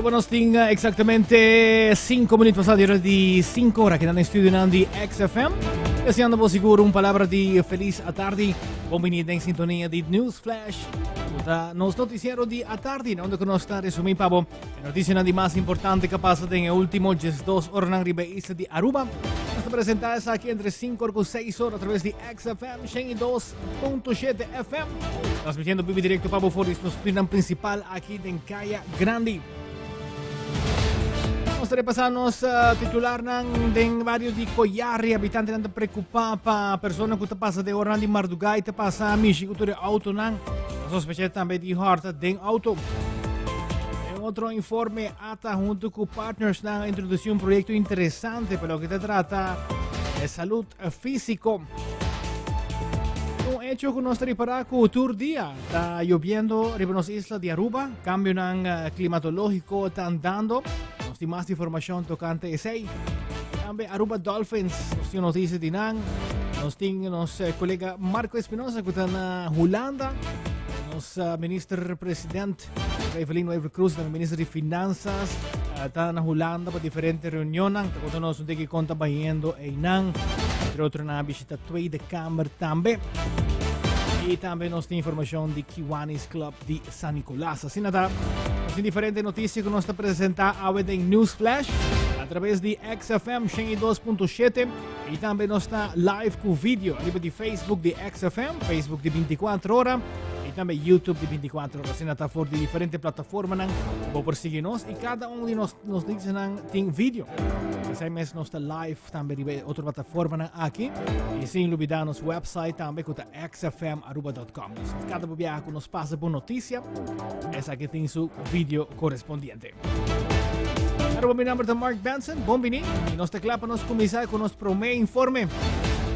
buenos días, exactamente 5 minutos passados di 5 ore che danno in studio di XFM. Deseando po siguro un palabra di feliz a tardi. Buonvenida in sintonia di News Flash. Nos noticiero di a tardi, onde con nostra resumi pabo. La notizia di más importante que pasa en el último 2 horas en ribe isla di Aruba. Hasta presentarse aquí entre 5 y 6 horas a través de XFM 102.7 FM. Transmitiendo vivo directo pabo for nuestro plan principal aquí en Calle Grande. Vamos a repasarnos titular ng varios di Coyari, abitanti nang preoccupata persona que passa de oran di Mardugay, te passa Michi, cultura auto nang sospecha também de harta den auto. En otro informe, ATA junto con partners na introducido un proyecto interesante para lo que se trata de salud físico. Un hecho que nos prepara tour día. Está lloviendo en las islas de Aruba, cambio climatológico están dando. Nos di más información tocante ese. También Aruba Dolphins, nos dice de Nang. Nos colega Marco Espinosa que está en Holanda. Nos minister president Evelyn Wever Cruz, ministro de Finanzas, está en Holanda para diferentes reuniones. Nos que conta bayendo en Nang. Entre otros, una visita de Cámara también. Y también nos da información de Kiwanis Club de San Nicolás. Así nada, nos diferentes noticias que nos está presentada ahora en News Flash a través de XFM 102.7 y también nos está live con video a nivel de Facebook de XFM, Facebook de 24 horas y también YouTube de 24 horas. Así nada, por de diferentes plataformas o por seguirnos y cada uno de nos dice tiene video. Ese mes nos está live también de otra plataforma aquí y sin olvidar nuestro website también que está xfmaruba.com. Cada viaje nos pasa por noticia, esa que tiene su video correspondiente. Ahora mi nombre es Mark Benson, bienvenido y nos teclapa nos comisar con nuestro primer informe.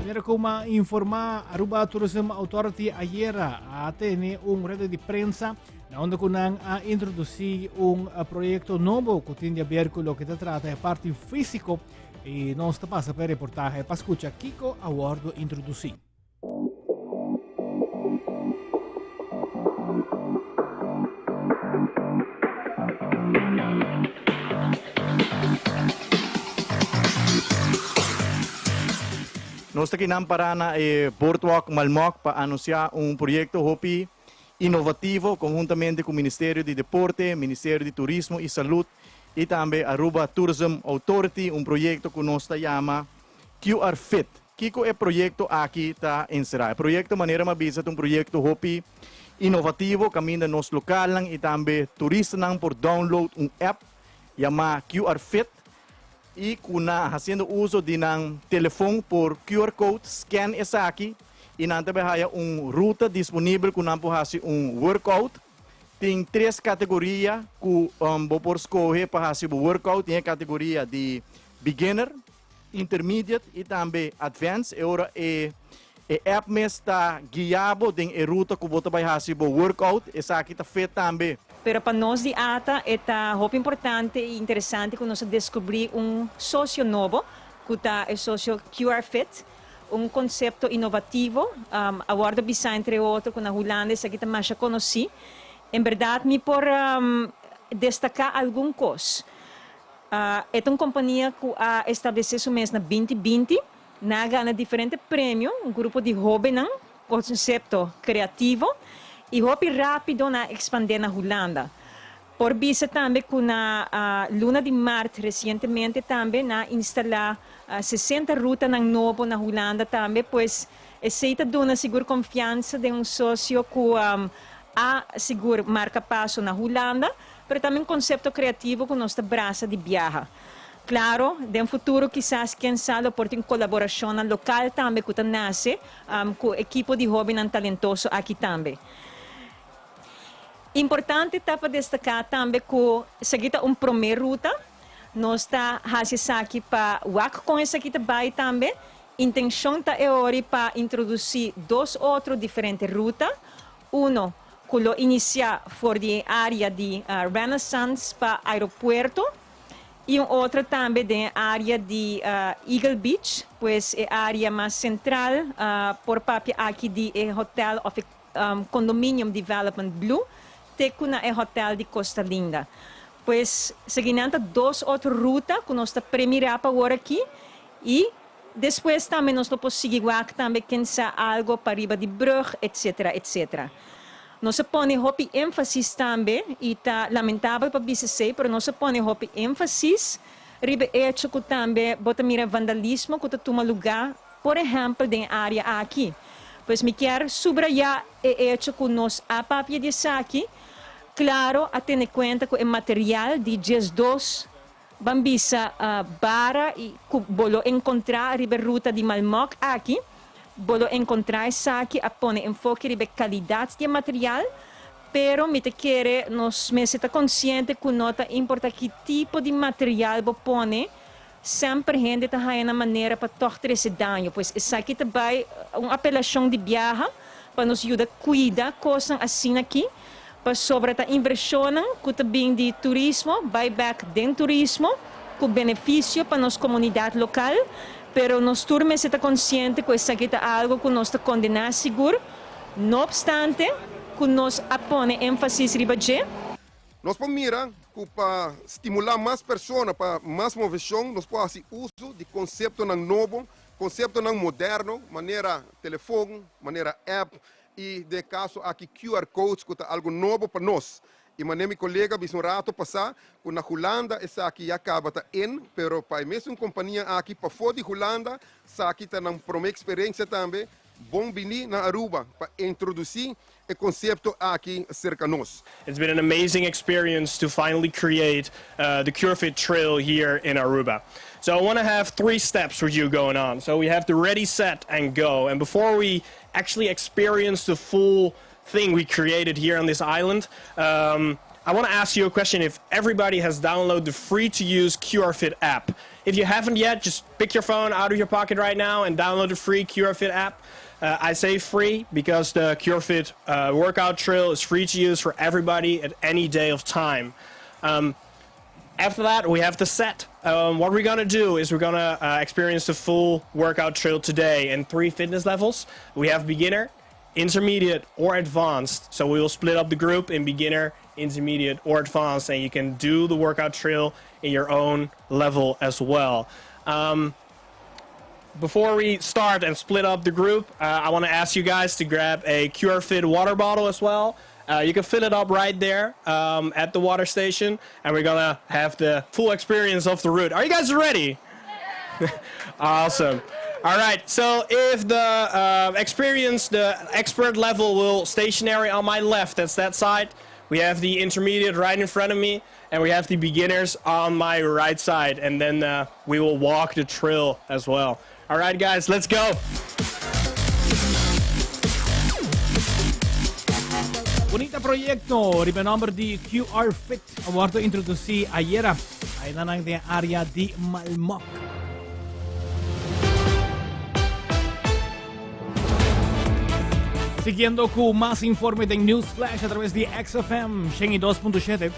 Primero como informa Aruba Tourism Authority ayer a tener un red de prensa donde ha introducido un proyecto nuevo que tiene que ver con lo que se trata de parte físico y nos pasa per reportaje para escuchar Kiko a bordo introducir. Nós aqui na Parana Boardwalk Malmoc para anunciar um projeto HOPI inovativo conjuntamente com o Ministério de Deporte, Ministério de Turismo e Saúde e também Aruba Tourism Authority, um projeto que nós chama QR Fit. Kiko é projeto aqui está encerrado. Projeto maneira mabisa um projeto HOPI inovativo, caminho nos local e também turista por download app chama QR Fit. E kuna haciendo uso de ng telefone por QR code, scan essa aqui e também há ruta disponível kuna po hasi workout. Tem 3 categorias que por escolher para fazer o workout. Tem a categoria de beginner, intermediate e também advanced. E agora app está guiado em ruta que você vai fazer o workout. Essa aqui está feita também. Pero para nós de ATA é muito importante e interessante que nós descobrir socio novo, que é o socio QR Fit, conceito inovativo, aguardo bisa entre outros, com a Holanda, essa aqui também mais conheci. Em verdade, me por destacar alguma coisa. É uma companhia que estabeleceu o mês na 2020, ganha diferentes prêmios, grupo de jovens, conceito criativo, e hobby rápido na expandir na Holanda. Por vista também com a Luna de Marte recentemente também na instalar 60 rutas na novo na Holanda também, pois aceita dona seguro confiança de sócio que seguro marca passo na Holanda, mas também conceito criativo que nós braça de viaja. Claro, de futuro quizás quem sabe por ter colaboração local também que nasce com o equipo de jovens talentoso aqui também. Importante está para destacar também que essa aqui é uma primeira ruta. Nós está fazendo aqui para WAC com essa aqui também. Intenção está para introduzir 2 outros diferentes rutas. Um, que lo iniciar for de área de Renaissance para aeroporto. E outro também de área de Eagle Beach, pois é a área mais central por parte aqui de Hotel of Condominium Development Blue. Tecuna é hotel de Costa Linda. Pues, seguindo 2 outras rutas que nós está primeira para agora aqui e depois também nós podemos seguir também quem sabe algo para riba de brug, etc, etc. Nós põe ênfase também e tá lamentável para BCC, mas nós põe ênfase riba hecho que também bota mira vandalismo que toma lugar, por exemplo, na área aqui. Pois me quero subrayar o hecho que nós a papia de aqui. Claro, a ter em conta que o material de GES2 bambisa bara e bolo encontrar a ruta de Malmok aqui, bolo encontrar isso aqui a pôr enfoque de qualidade de material, pero me te quer nos me está consciente que nota importa que tipo de material bo pone sempre gente tá aí na maneira para torcer esse dano, pois isso aqui também uma apelação de viagem para nos ajudar a cuidar coisas assim aqui. Para sobre a inversão que também de turismo, buyback de turismo, com benefício para nossa comunidade local, pero nós turmes está consciente que isso aqui é algo que nós está condenado seguro, não obstante, que nós apone ênfase riba de. Nós podemos mirar que para estimular mais pessoas, para mais movição, nós podemos fazer uso de conceito novo, conceito moderno, maneira telefone, maneira app, e de caso aqui QR codes que é algo novo para nós. E meu colega disse um rato passar que na Holanda essa aqui já acaba tá in, pero para mesmo companhia aqui para fora de Holanda, essa aqui tá na uma experiência também, bom vir na Aruba para introduzir o conceito aqui cerca de nós. It's been an amazing experience to finally create the CureFit Trail here in Aruba. So I want to have 3 steps for you going on. So we have the ready, set, and go. And before we actually experience the full thing we created here on this island, I want to ask you a question if everybody has downloaded the free-to-use QRFit app. If you haven't yet, just pick your phone out of your pocket right now and download the free QRFit app. I say free because the QRFit workout trail is free to use for everybody at any day of time. After that, we have the set. What we're going to do is we're going to experience the full workout trail today in 3 fitness levels. We have beginner, intermediate, or advanced. So we will split up the group in beginner, intermediate, or advanced, and you can do the workout trail in your own level as well. Before we start and split up the group, I want to ask you guys to grab a QRFit water bottle as well. You can fill it up right there at the water station, and we're gonna have the full experience of the route. Are you guys ready? Awesome. All right, so if the expert level will stationary on my left, that's that side. We have the intermediate right in front of me, and we have the beginners on my right side, and then we will walk the trail as well. All right, guys, let's go. Bonita proyecto, ribenombre di QR Fit, awardo introduci ayer ay nanang de área di Malmok. Siguiendo con más informe de News Flash a través de XFM 102.7.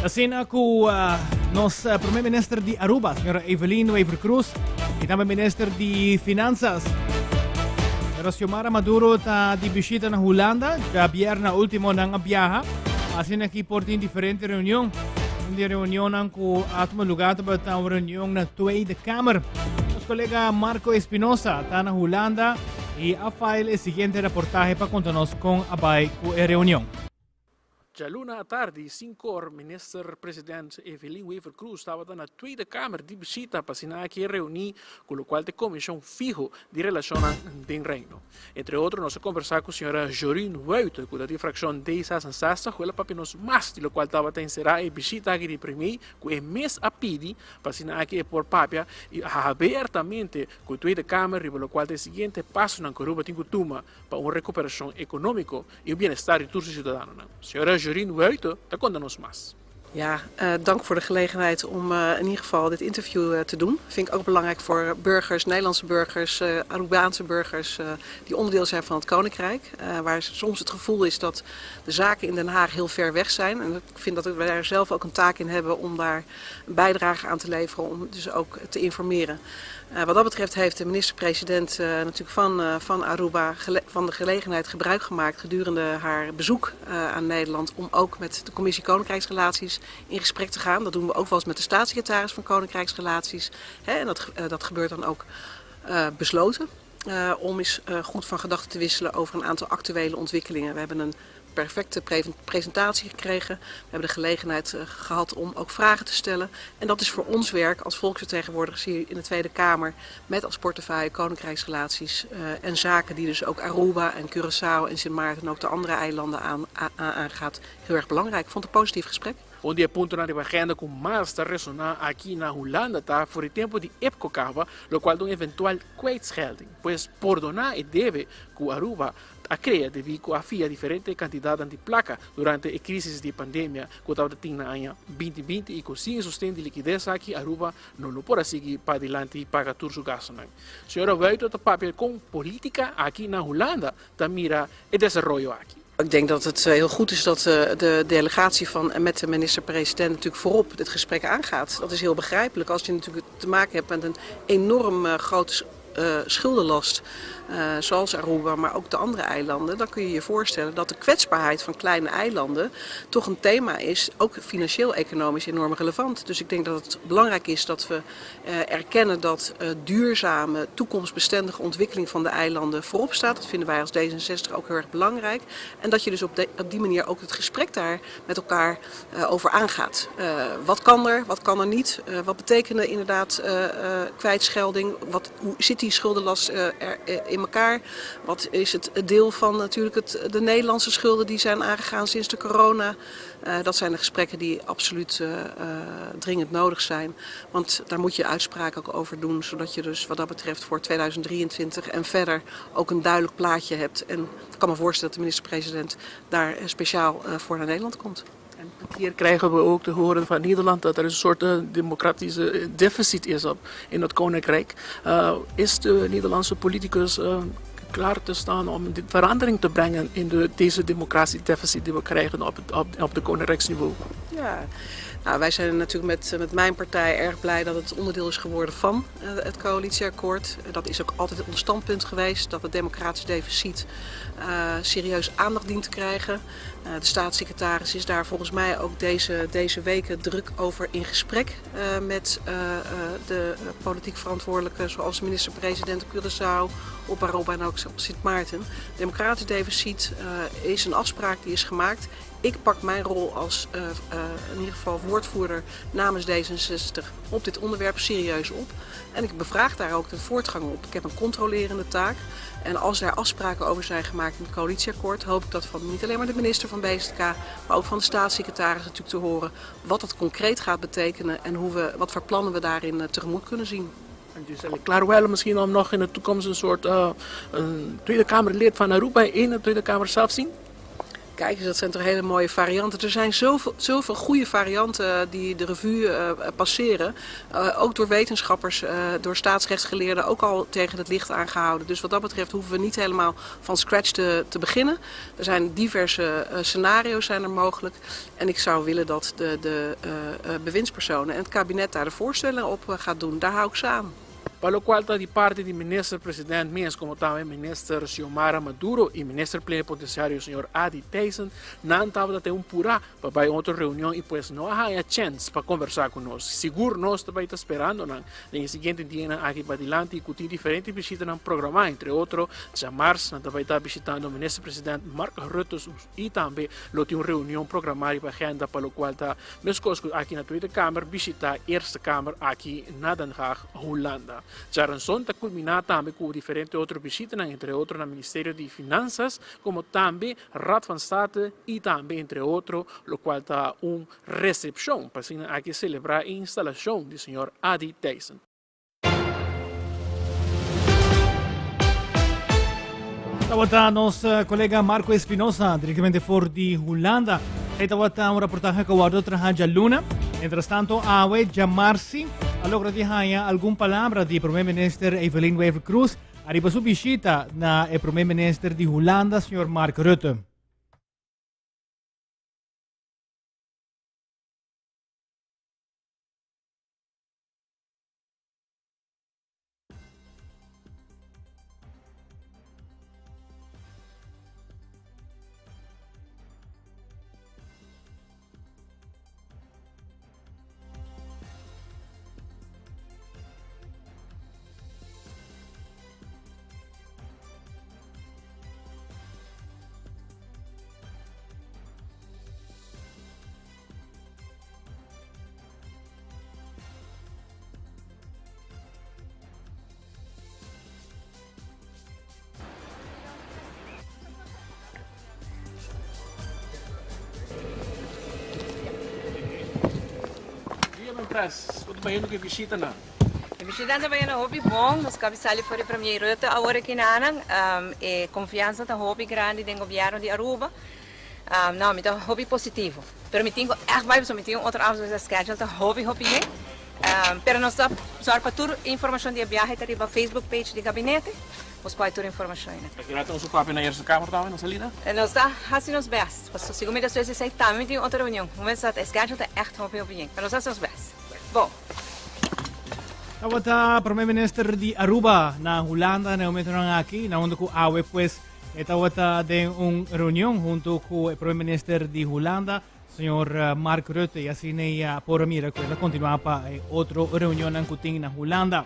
Asina ku nos primer minister de Aruba, señora Evelyn Wever Cruz, y también minister de Finanzas. Pero Xiomara Maduro ta di visita na Holanda, ja biyerna ultimo ng biyaha. Asin nakiportin diferente reunião. Hindi reunião ng ku atmo lugar ba ta reunião na Tweede Kamer. Os colega Marco Espinosa ta na Holanda e a file el siguiente reportaje para contarnos con abay ku e reunião. Ja luna tarde, 5 uur, minister-president Evelyn Wever Cruz estava na Tweede Kamer de visita para assinar aqui a reunir, com o qual tem comissão fijo de relação com o reino. Entre outros, nós conversamos com a senhora Jorine Wuiten, que da fração D66, ela para nos mais, de lo qual estava a encerrar a visita aqui de primeiro, que é mês a pedir para assinar aqui por papia e abertamente com a Tweede Kamer, e pelo qual tem o seguinte passo na Aruba tem costuma para uma recuperação econômica e o bem-estar de todos os cidadãos. Senhora Jorine Wuiten, daar komt er nog maar. Ja, dank voor de gelegenheid om in ieder geval dit interview te doen. Vind ik ook belangrijk voor burgers, Nederlandse burgers, Arubaanse burgers die onderdeel zijn van het Koninkrijk. Waar soms het gevoel is dat de zaken in Den Haag heel ver weg zijn. En ik vind dat we daar zelf ook een taak in hebben om daar een bijdrage aan te leveren, om dus ook te informeren. Wat dat betreft heeft de minister-president natuurlijk van Aruba van de gelegenheid gebruik gemaakt gedurende haar bezoek aan Nederland om ook met de Commissie Koninkrijksrelaties in gesprek te gaan. Dat doen we ook wel eens met de staatssecretaris van Koninkrijksrelaties. En dat gebeurt dan ook besloten om eens goed van gedachten te wisselen over een aantal actuele ontwikkelingen. We hebben een perfecte presentatie gekregen. We hebben de gelegenheid gehad om ook vragen te stellen. En dat is voor ons werk als volksvertegenwoordigers hier in de Tweede Kamer met als portefeuille Koninkrijksrelaties en zaken die dus ook Aruba en Curaçao en Sint Maarten en ook de andere eilanden aangaat heel erg belangrijk. Ik vond het een positief gesprek. Um dia ponto na agenda com mais está ressonar aqui na Holanda tá por o tempo de época cava, lo qual de eventual kwijtschelding. Pois por donar e deve que Aruba a crea devido a fia differente quantidade de placa durante a crise de pandemia que estava tinha na ano 2020 e così sustento de liquidez aqui Aruba não lo pode seguir para adelante e pagar tudo o gasto. Senhora, vai tot papel com política aqui na Holanda, tá mira e desenvolvimento aqui. Ik denk dat het heel goed is dat de delegatie met de minister-president natuurlijk voorop dit gesprek aangaat. Dat is heel begrijpelijk als je natuurlijk te maken hebt met een enorm grote schuldenlast, zoals Aruba, maar ook de andere eilanden. Dan kun je je voorstellen dat de kwetsbaarheid van kleine eilanden toch een thema is, ook financieel-economisch enorm relevant. Dus ik denk dat het belangrijk is dat we erkennen dat duurzame, toekomstbestendige ontwikkeling van de eilanden voorop staat. Dat vinden wij als D66 ook heel erg belangrijk. En dat je dus op die manier ook het gesprek daar met elkaar over aangaat. Wat kan er, wat kan er niet? Wat betekenen inderdaad kwijtschelding? Hoe zit die schuldenlast in elkaar? Wat is het deel van natuurlijk de Nederlandse schulden die zijn aangegaan sinds de corona? Dat zijn de gesprekken die absoluut dringend nodig zijn. Want daar moet je uitspraken ook over doen, zodat je dus wat dat betreft voor 2023 en verder ook een duidelijk plaatje hebt. En ik kan me voorstellen dat de minister-president daar speciaal voor naar Nederland komt. En hier krijgen we ook te horen van Nederland dat er een soort democratische deficit is in het Koninkrijk. Is de Nederlandse politicus klaar te staan om dit verandering te brengen in deze democratiedeficit die we krijgen op de Koninkrijksniveau? Ja. Nou, wij zijn natuurlijk met mijn partij erg blij dat het onderdeel is geworden van het coalitieakkoord. Dat is ook altijd ons standpunt geweest, dat het democratisch deficit serieus aandacht dient te krijgen. De staatssecretaris is daar volgens mij ook deze weken druk over in gesprek met de politiek verantwoordelijken, zoals de minister-president op Curaçao, op Aruba en ook op Sint Maarten. Democratisch deficit is een afspraak die is gemaakt. Ik pak mijn rol als in ieder geval woordvoerder namens D66 op dit onderwerp serieus op. En ik bevraag daar ook de voortgang op. Ik heb een controlerende taak. En als daar afspraken over zijn gemaakt in het coalitieakkoord, hoop ik dat van niet alleen maar de minister van BZK, maar ook van de staatssecretaris natuurlijk te horen wat dat concreet gaat betekenen en wat voor plannen we daarin tegemoet kunnen zien. En dus klaar wel misschien om nog in de toekomst een soort een Tweede Kamerlid van Aruba in de Tweede Kamer zelf zien? Kijk eens, dat zijn toch hele mooie varianten. Er zijn zoveel goede varianten die de revue passeren. Ook door wetenschappers, door staatsrechtsgeleerden ook al tegen het licht aangehouden. Dus wat dat betreft hoeven we niet helemaal van scratch te beginnen. Er zijn diverse scenario's zijn er mogelijk. En ik zou willen dat de bewindspersonen en het kabinet daar de voorstellen op gaat doen. Daar hou ik ze aan. Para lo qual está de parte do ministro-presidente mesmo, como também ministro Xiomara Maduro e ministro plenipotenciário senhor Adi Tyson, não estava até purá para outra reunião e pues não há a chance para conversar conosco. Seguro nós também está esperando no seguinte dia aqui para adiante e discutir diferentes visitas no programa, entre outros, já março nós também está visitando o ministro-presidente Mark Rutte e também lo tem uma reunião programada para agenda para lo qual está mesmo aqui na Tweede Kamer visitar a Eerste Kamer aqui na Den Haag, Holanda. Já a está culminada também com diferentes outros visitas, entre outros no Ministério de Finanças, como também Raad van State e também, entre outros, o qual está uma recepção para aqui celebrar a instalação do senhor Adi Tyson. Tawata nos collega Marco Espinosa, direttamente fuori di Hollanda. E tawata un reportaje che guardo tra Haja Luna. Mientras tanto, Awe Jamarsi, allora di haya algun palabra di Premier Minister Evelyn Wever Cruz, arriba su visita na Premier Minister di Hollanda, signor Mark Rutte. Express. Wat ba yun kay bisita na? Visitando bem na hobby bom, nos cabeçalhos foi para minha ruta agora que nanang e confiança tá hobby grande do governo de Aruba. Não, me tá hobby positivo. Pero me tenho vai me tenho outra coisa schedule tá hobby bem. Pero nós tá só para toda informação de viagem tá riba Facebook page de gabinete. Os pode toda informação. Kailangan ang sukapi na Eerste Kamer tayo ng salida? Nós tá assim nos best. Mas se comida só esse tá, me tenho outra reunião. Mas tá schedule tá echt hobby bem. Pero nós tá nos best. Bom. Tawat Prime Minister di Aruba na Holanda na umento na aquí na undo ko awe pues tawat din un reunión junto con el Prime Minister di Holanda señor Mark Rutte y así por mira que continúa pa otro reunión en Kuting na Holanda.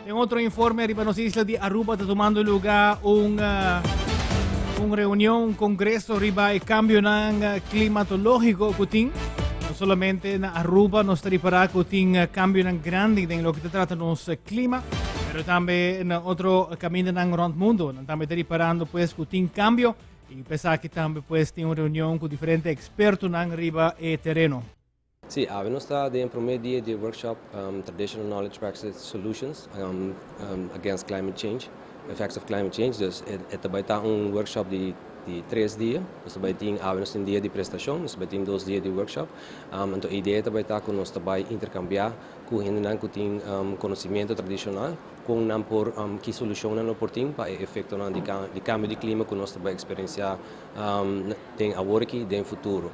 En otro informe arriba nos isla di Aruba está tomando lugar un reunión, un congreso arriba el cambio ng climatológico Kuting. No solamente en Aruba nos prepara con un cambio grande en lo que se trata de clima, pero también en otro camino en el mundo. Estamos preparando pues con un cambio y pensar que también pues tiene una reunión con diferentes expertos en arriba el terreno. Sì, abbiamo stato in promedio di workshop Traditional Knowledge Practice Solutions Against Climate Change, Effects of Climate Change. Dus het is een workshop die 3 dias, nós também temos um dia de prestação, nós também temos 2 dias de workshop. Então a ideia também está que nós também intercambiar com a gente que tem conhecimento tradicional, com não por que solução não por tem para o efeito de cambio de clima que nós também experienciar tem agora e tem futuro.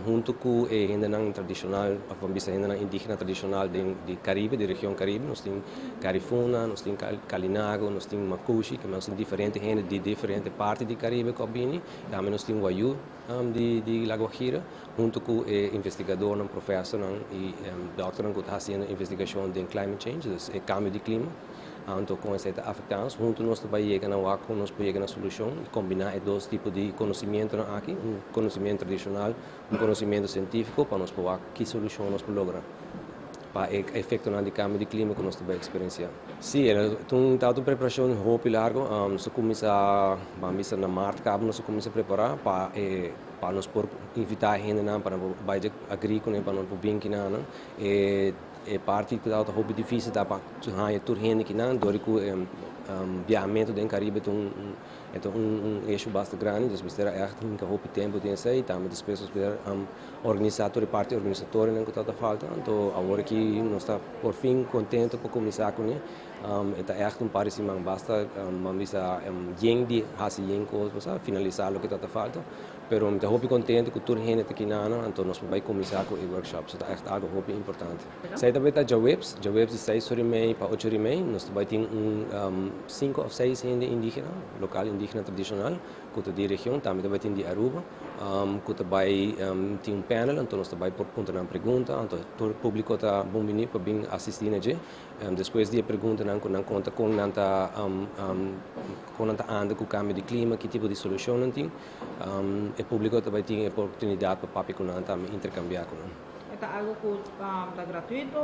Junto com a gente tradicional, vamos dizer a gente indígena tradicional de Caribe, da região Caribe, nós temos Carifuna, nós temos Kalinago, nós temos Makushi, que são diferentes gente de diferentes partes do Caribe que vêm. Também nós temos Wayu de La Guajira, junto com o investigador, professor e doutor que está fazendo investigação de climate change, o cambio de clima. Então, com essa afetação, junto nós também chegamos a nós chegamos na solução e combinar os dois tipos de conhecimento aqui, conhecimento tradicional, conhecimento científico, para nós poder que solução nós lograr para o efeito de cambio de clima que nós também experienciar. Sim, então está a preparação roupa largo, nós começamos na março, nós começamos a preparar para nós invitar a gente para o bairro agrícola, para nós bem que não parte que está muito difícil para ganhar tudo gente que não dori que viajamento do Caribe é eixo bastante grande, então nós temos echt muito pouco tempo de sair, também as pessoas podem organizar toda a parte organizatória que está falta, então agora que nós está por fim contente por começar com ele, é echt parece que basta vamos dizer de fazer coisas finalizar o que está falta. Pero eu estou muito contente com toda a gente aqui na Ana, então nós vamos começar com o workshop, isso é algo muito importante. Sai também está Jawebs de 6 horas e meia para 8 horas e meia, nós também temos 5 ou 6 gente indígena, local indígena tradicional, que está da região, também temos de Aruba, que também tem panel, então nós também perguntamos perguntas, então todo o público está bom para vir assistir a gente. Depois de perguntas, não conta com nanta anda com o cambio de clima, que tipo de solução não tem. O público também tem a oportunidade para intercambiar com nós. É algo que é gratuito?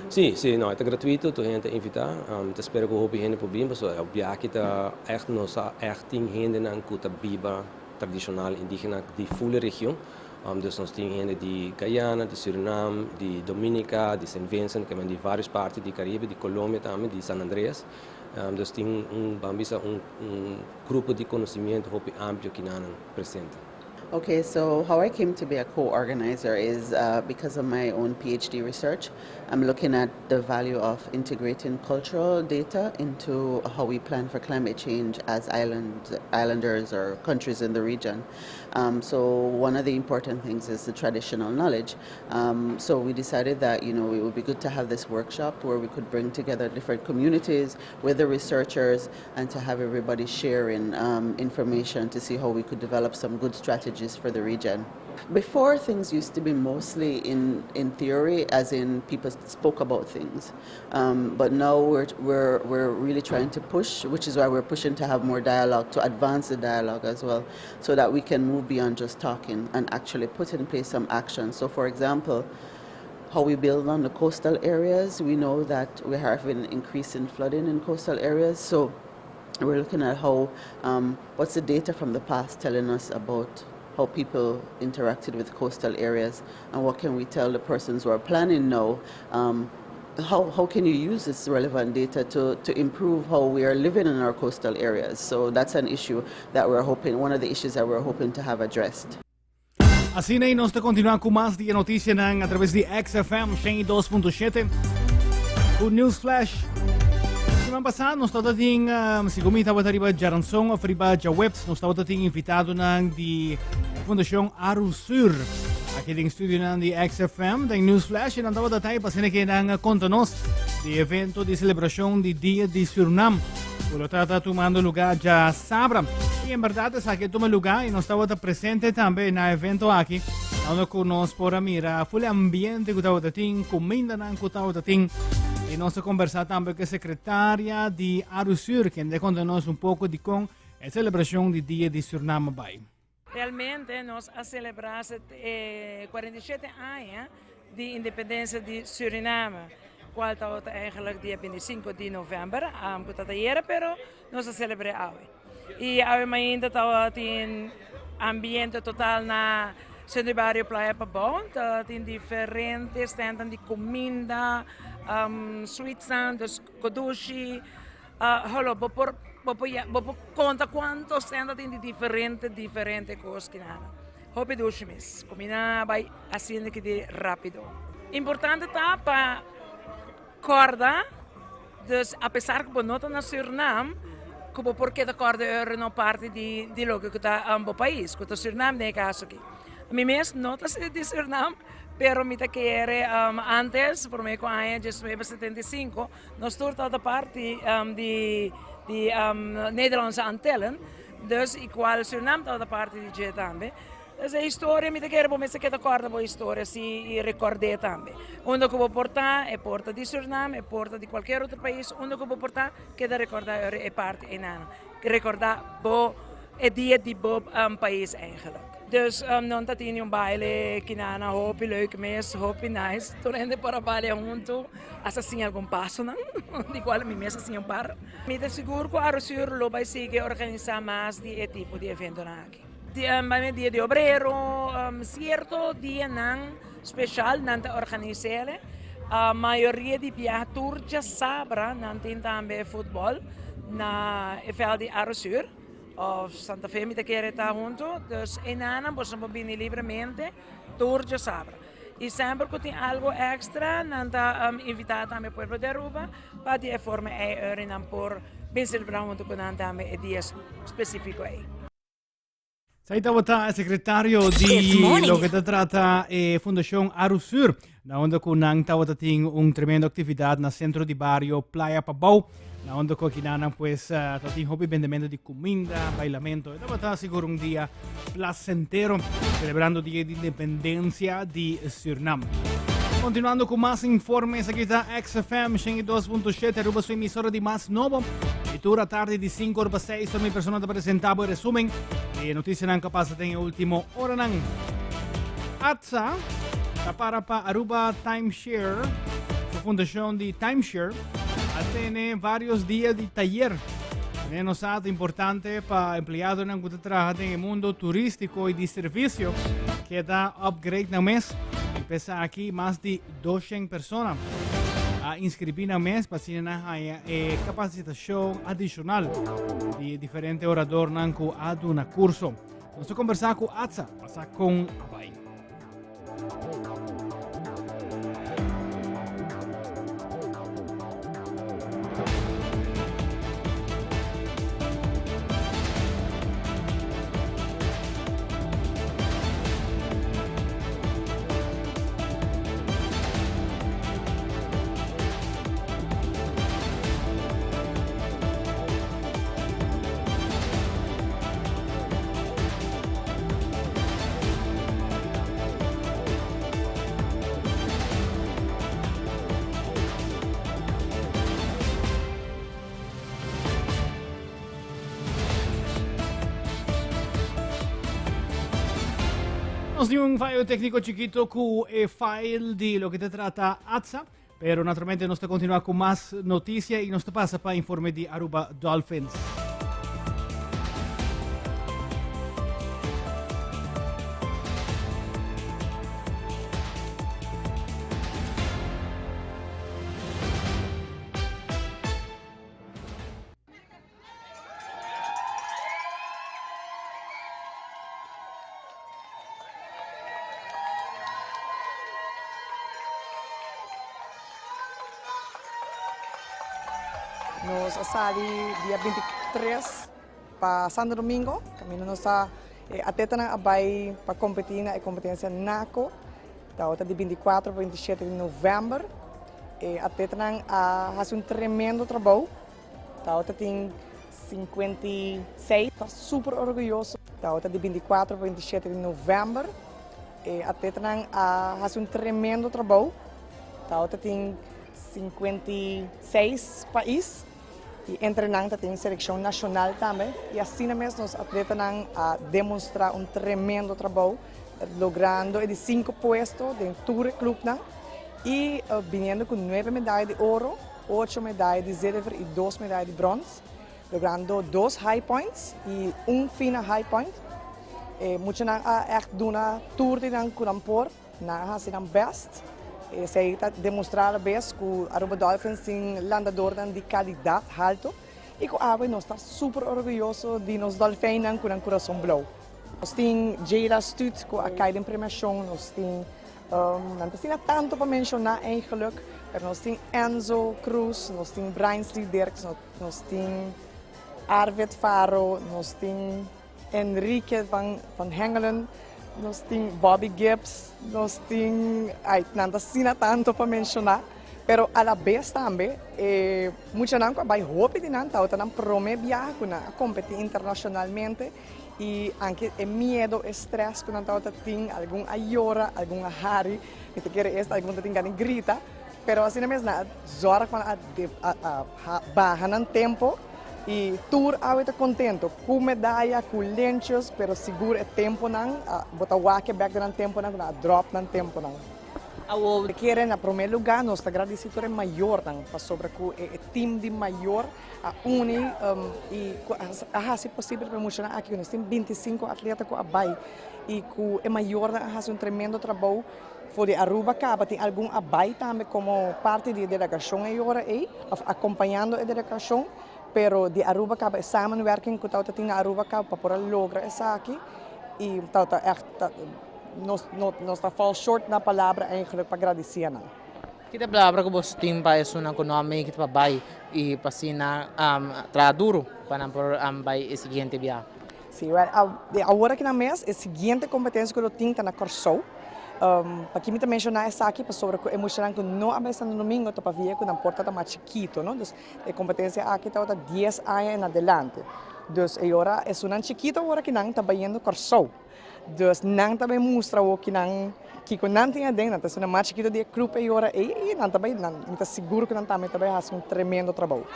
Sim, não, é gratuito, a gente invita. Espero que o gente possa vir, mas o viagem está echt tem gente que está viva tradicional indígena de full região. Dus nós temos gente de Guyana, de Suriname, de Dominica, de St. Vincent, que vem de várias partes do Caribe, de Colômbia também, de San Andreas. Dus tem grupo de conhecimento muito amplo que não presente. Okay, so how I came to be a co-organizer is because of my own PhD research. I'm looking at the value of integrating cultural data into how we plan for climate change as islanders or countries in the region. So one of the important things is the traditional knowledge. So we decided that it would be good to have this workshop where we could bring together different communities with the researchers and to have everybody sharing information to see how we could develop some good strategies for the region. Before, things used to be mostly in theory, as in people spoke about things, but now we're really trying to push, which is why we're pushing to have more dialogue, to advance the dialogue as well, so that we can move beyond just talking and actually put in place some action. So, for example, how we build on the coastal areas, we know that we have an increase in flooding in coastal areas, so we're looking at how what's the data from the past telling us about how people interacted with coastal areas, and what can we tell the persons who are planning now. How can you use this relevant data to improve how we are living in our coastal areas? So that's an issue that one of the issues that we're hoping to have addressed. Assim na nós continuamos com mais de notícia através de XFM 102.7. O News Flash. Semana passada nós estávamos segundo estava arriba Jaranson, arriba Jawebs, nós estávamos invitado de Fundação Arusur. Aqui em estúdio de XFM, da News Flash, e nós estávamos aí passando aqui conta-nos de evento de celebração de Dia de Suriname. O está tomando lugar já Sabra. E em verdade, essa aqui toma lugar e nós estávamos presentes também no evento aqui. Nós conhecemos por mira, foi o ambiente que estava tendo, comida que estava tendo. E nós conversamos também com a secretária de Arusur, que nos conta-nos pouco de como a celebração do Dia de Suriname vai. Realmente nós celebramos 47 anos de independência de Suriname. Qual está eigenlijk dia 25 de novembro, pero nós celebramos hoje. E ainda está em ambiente total na centro barrio Playa Pabon, tem diferentes tendas de comida, sweet sands, kodushi, conta quantos tendas tem de diferentes coisas que nada. Hope dushmis, comida vai assim que de rápido. Importante tá para corda, dus apesar que não está na Suriname, como porque a corda é não parte de logo que está no país, que o Suriname nem caso aqui. A mim mesmo não está de Suriname, pero me querer antes, por meio com a ano de 1975, nós toda parte de Nederlandse Antillen, dus igual Suriname toda parte de G também. Dus a história, me querer bom, que acorda boa história, se recordar também. Onde que vou portar é porta de Suriname, é porta de qualquer outro país, onde que vou portar, que da recordar é parte enana. Que recordar bo é dia de bo país eigenlijk. Dus não tá tendo baile que nana, hope leuk mes, hope nice. Tô indo para baile junto, assim algum passo não, de qual me mesa assim par. Me te seguro que a Arusur lo vai seguir organizar mais de tipo de evento aqui. Dia de obrero, certo dia não special não te organizare. A maioria de viatur já sabra não tem também futebol na EFL de Arusur. Of Santa Fe me quer estar junto, dus em ano podemos vir livremente, tour já sabra. E sempre que tem algo extra, não está invitado também para o de Aruba, para de forma é não por bem celebrar junto com nós também dia específico aí. Saita wata secretario di lo que te trata Fundación Arusur, na onda ko nang tawata ting tremendo atividade na centro di barrio Playa Pabao, na onda ko kinanang pues tating hobby vendimento di comida, bailamento, e tawata siguro un dia placentero celebrando Dia de Independencia di Suriname. Continuando con más informes, aquí está XFM 102.7, Aruba su emisora de más novo. E tura tarde di 5:06, sono le persone da presentare il resumen e notizie non passate in ultimo ora. ATSA, la para pa Aruba Timeshare, su fundación de Timeshare, tiene varios días de taller. Es un stato importante para empleados que trabajan en el mundo turístico y de servicio, que da upgrade en el mes. Empieza aquí más de 200 personas a inscribir en el mes para tener capacitación adicional de diferentes oradores que han un curso. Vamos a conversar con ATSA, pasa con Abay. Nos dio un fallo técnico chiquito con el file de lo que te trata ATSA, pero naturalmente nos continúa con más noticias y nos pasa para informe de Aruba Dolphins. Nos sali dia 23 para Santo Domingo. Kami nos sa atleta na abay para competir na competência NACO. Tá de 24 a 27 de novembro. Atleta na faz tremendo trabalho. Tá tem 56, tá super orgulhoso. Tá de 24 a 27 de novembro. Atleta na faz tremendo trabalho. Tá tem 56 países. E treinando tem seleção nacional também. E assim mesmo os atletas a demonstrar tremendo trabalho, logrando 5 puestos dentro do clube. E vindo com 9 medalhas de ouro, 8 medalhas de silver e 2 medalhas de bronze, logrando 2 high points e fina high point. Muitos echt doen een tour die dan kunnen por, na ze dan best. Zij demonstreren best que Aruba Dolphins zijn landadores de kwaliteit alto. E que a nós está super orgulhoso de nos dolphins com um coração blauw. Nós temos Jada Stut, que acaba de premiação, nós temos não tem tanto para mencionar eigenlijk, mas nós temos Enzo Cruz, nós temos Brian Dirks, nós temos Arvid Faro, nós temos Enrique van Hengelen, nós temos Bobby Gibbs, nós temos, não tem tanto para mencionar, pero a la vez também, muita não vai hope de não, tá promete viajar a competir internacionalmente e anche é medo, estresse quando tá tem algum ayora, algum hari, que te quer esta algum tem que grita, pero assim mesmo na zorra quando a barra no tempo e tour awita contento com medalha, com lenços, pero seguro é tempo não, botar walk back no tempo não, drop no tempo não. Querem, na primeiro lugar, nós agradecemos maior para sobre o time de maior a uni e se possível para mostrar aqui nós temos 25 atletas com a bai e que é maior a tremendo trabalho for de Aruba Caba tem algum abai também como parte da delegação agora aí acompanhando a delegação, pero de Aruba Caba é samenwerking com a tem Aruba Caba para poder lograr isso aqui e nós falamos short na palavra eigenlijk para agradecer. Kita palavra que você tem para isso na economia que vai e para si na traduro para por vai seguinte via. Sim, agora que na mês a seguinte competência que eu tenho na Corso. Para que me mencionar essa aqui para sobre a emoção que não avança no domingo para ver que na porta está mais chiquito, não? Então a competência aqui está 10 anos em adelante. Então agora é uma chiquita agora que não está indo Corso. Então não também mostra o que não tem dentro, então é uma mais chiquita de clube agora e não também não está seguro que não também faz tremendo trabalho.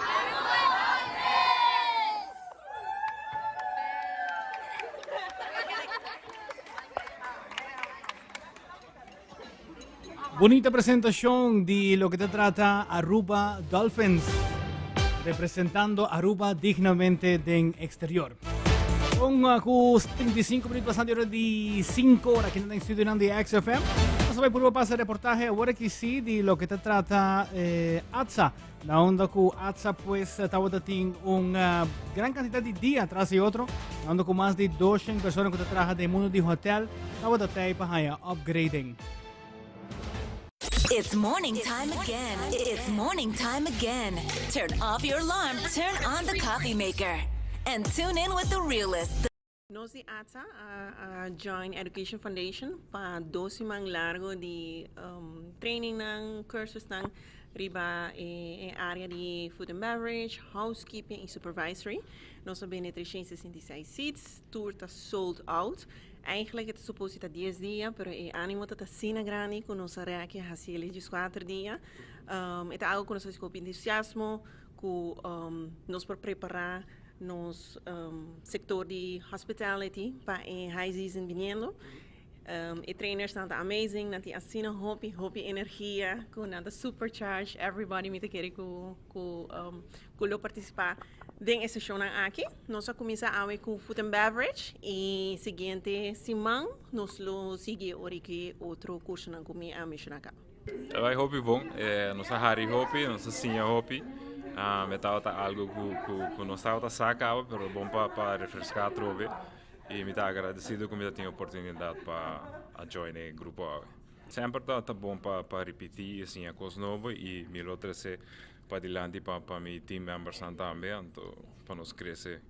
Bonita presentación de lo que te trata Aruba Dolphins, representando Aruba dignamente en exterior. Con 35 minutos pasando de 5 horas aquí en el estudio de XFM. Vamos a ver por pasar reportaje ahora que sí de lo que te trata ATSA. La onda que ATSA pues estaba teniendo una gran cantidad de días tras y otro. La onda con más de 200 personas que te trabajan del mundo de hotel. Estaba teniendo para upgrading. It's morning time again. It's morning time again. Turn off your alarm, turn on the coffee maker, and tune in with the realist. Nós de ATSA, a Joint Education Foundation, para 12 mang largo de training ng cursus ng riba área de food and beverage, housekeeping e supervisory. Nós sabemos que 366 seats, tour está sold out. Eigenlijk het supposto estar 10 dias, pero o ânimo está sina grande com nossa reaque a hacer de 4 dias. É algo que nós com entusiasmo, que nós para preparar nos sector de hospitality para high season vindo. E trainers estão amazing, nanti assina hopi energia, com nada supercharge everybody me te quer que lo participar den essa show aqui. Nós começa a com food and beverage e seguinte semana nós lo sigue ori que outro curso na comi a mencionar cá. Vai hopi bom, nossa hari hopi, nossa sinha hopi. Metade tá algo que nós estava saca, pero bom para refrescar trove. E me está agradecido que me tenho a oportunidade para join o grupo. Sempre está bom para repetir assim a coisa nova e me lo trazer para adiante para mi team members também, então para nos crescer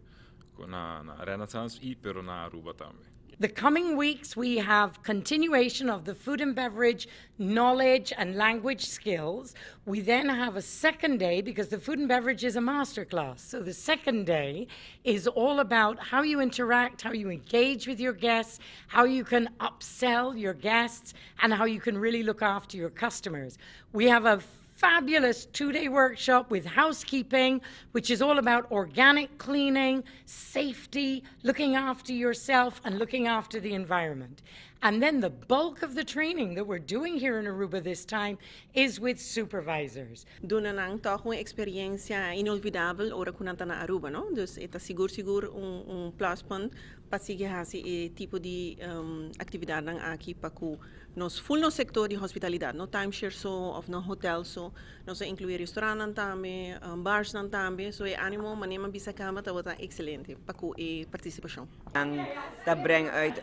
na Renaissance e pero na Aruba também. The coming weeks, we have continuation of the food and beverage knowledge and language skills. We then have a second day, because the food and beverage is a masterclass. So the second day is all about how you interact, how you engage with your guests, how you can upsell your guests, and how you can really look after your customers. We have a fabulous 2-day workshop with housekeeping, which is all about organic cleaning, safety, looking after yourself, and looking after the environment. And then the bulk of the training that we're doing here in Aruba this time is with supervisors. Doon na nang to akong experiência inolvidable ora kunanta na Aruba, no? Dus ita siguro plus point pasige hasi e tipo de atividade ng aqui paku nos full no sector de hospitalidade, no timeshare so of no hotel so, nos incluir restaurant também, bars também, so e animo manema bisa kama tawata excelente paku e participação. Ang tabreng uit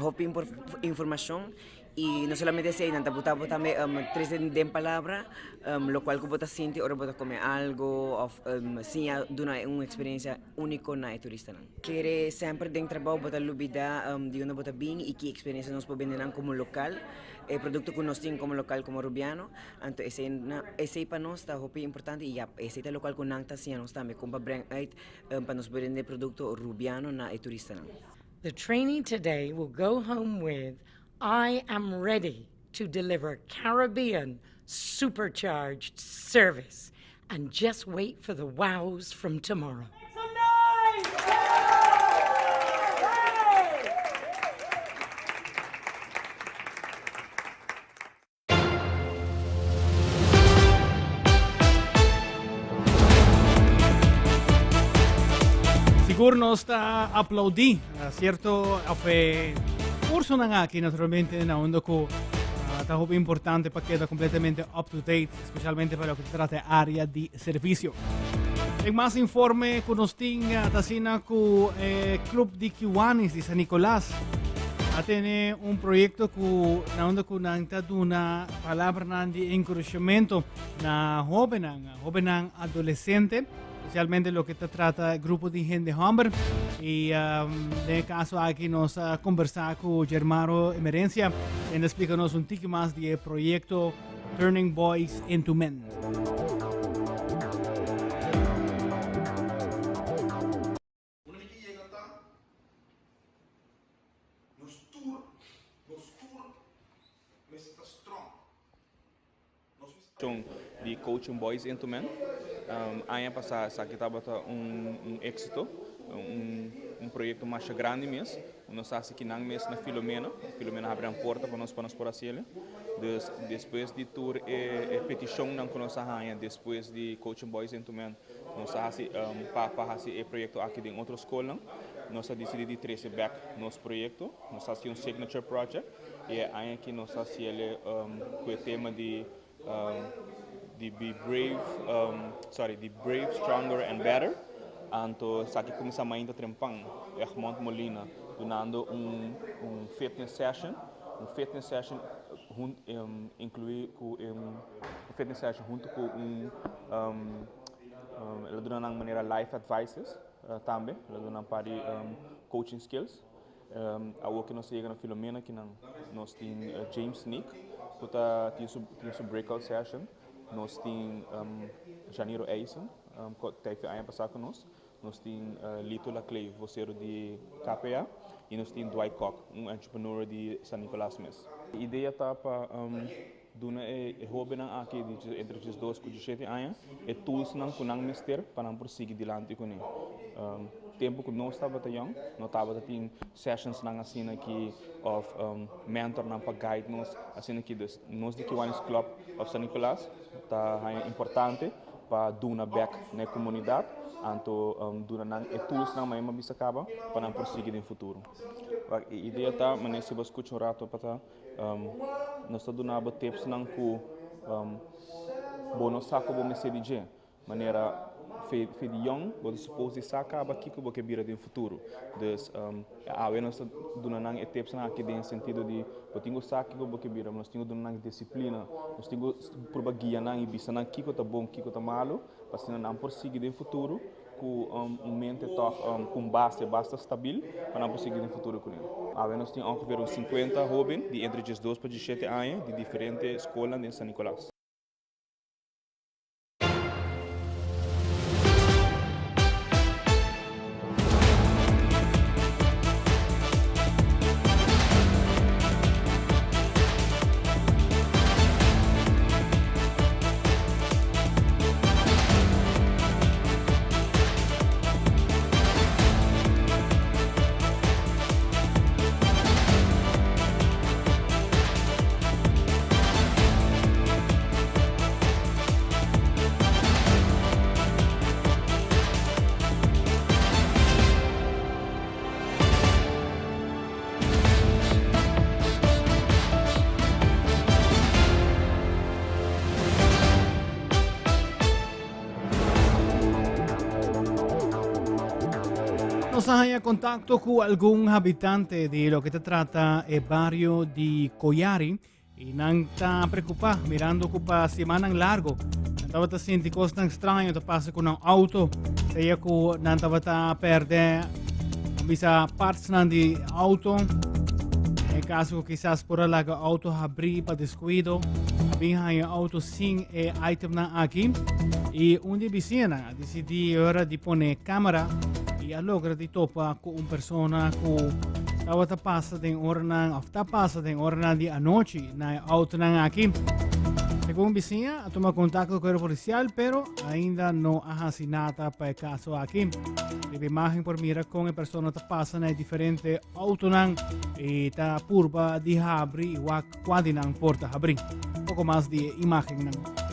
hoping por información y no solamente se nantabutabo también tres en palabra lo cual que bota siente ora bota comer algo of sim duna uma experiência única na turista nan quere sempre dentro trabalho bota lubida de una bota bem e que experiência nos podem como local produto que nós temos como local como rubiano então esse para nós está hopi importante e esse é local com nanta sim nós também como bring uit para nos vender produto rubiano na turista nan. The training today will go home with I am ready to deliver Caribbean supercharged service, and just wait for the wows from tomorrow. Siguro nos sta applaudi, certo, curso ng akin naturalmente na undo ko taho importante paquete completamente up to date, specialmente para lo que tratta área di servicio. E mas informe con nosting tasina ku Club di Kiwanis di San Nicolás. Atene un proyecto ku na undo ko nang taduna palabra nan di encorajamiento na joven adolescente, especialmente lo que trata el grupo de gente Humber. Y en caso aquí nos conversar con Germano Emerencia y explicarnos un poquito más del proyecto Turning Boys into Men. De Coaching Boys into Men. Ano passado sa kita bata êxito, projeto mais grande mesmo. Nós sabe que não mesmo na Filomena abre a porta para nós por assim. Depois de tour petição não conosco depois de Coaching Boys into Men, nós sabe para esse projeto aqui em outra escola. Nós decidimos trazer back nosso projeto, nós sabe signature project e aí que nós sabe com o tema de be brave, the brave, stronger and better. Anto sa que começamos ainda trempang, Egmont Molina, donando fitness session, inclui com fitness session junto com ela dona maneira life advices também, ela dona para coaching skills. A o que nós chega na Filomena que nós tem James Nick, que tem sua breakout session. Nós temos Janeiro Eisen, que teve ano passado conosco. Nós temos Lito Laclay, vocero de KPA. E nós temos Dwight Koch, entrepreneur de San Nicolás mesmo. A ideia está para duna hobby aqui entre os dois com 17 anos. Tools não com não mister para não prosseguir adiante com ele. Tempo que nós estava young, nós estava tendo sessions não assim aqui of mentor não para guide nós assim aqui nós de Kiwanis Club of San Nicolás tá importante para duna back na comunidade, anto duna não tools não mais bisa acaba para não prosseguir no futuro. A ideia tá, mas se você escuta um rato para nós está dando tips não com bom saco bom CDG maneira voor de jong, wat suppose die zaken hebben kijken wat gebeuren in het futuro. Dus we nós doen een etapas na que in sentido de wat tingo zaken wat gebeuren, nós tingo doen een disciplina, nós tingo proba guia na e bisa na kiko tá bom, kiko tá malo, para se não por seguir in futuro, com mente toch com basta stabiel, para não seguir in futuro com ele. We nós tem ongeveer 50 jovens die entre 2 para 17 anos de diferentes escolas in San Nicolás. Nos haya contacto con algún habitante de lo que se trata el barrio de Coyari y no está preocupado mirando que para semana largo estaba te senti cosas extraño te pasa con un auto se que no estaba te perder bisa parts di auto en caso quizás por el auto abrir para descuido había un auto sin item na aquí y un di vicina decidió ahora di poner cámara e allora di topa con una persona che stava passando in ora of passando in ora di anoche na auto nang aqui. Según vicina, ha tomado contacto con el policial, pero ainda no ha asinata para el caso aquí. La imagen por mira con la persona que pasa en diferentes autos y ta purba di abri igual quando nang porta abri. Un poco más de imagen nang.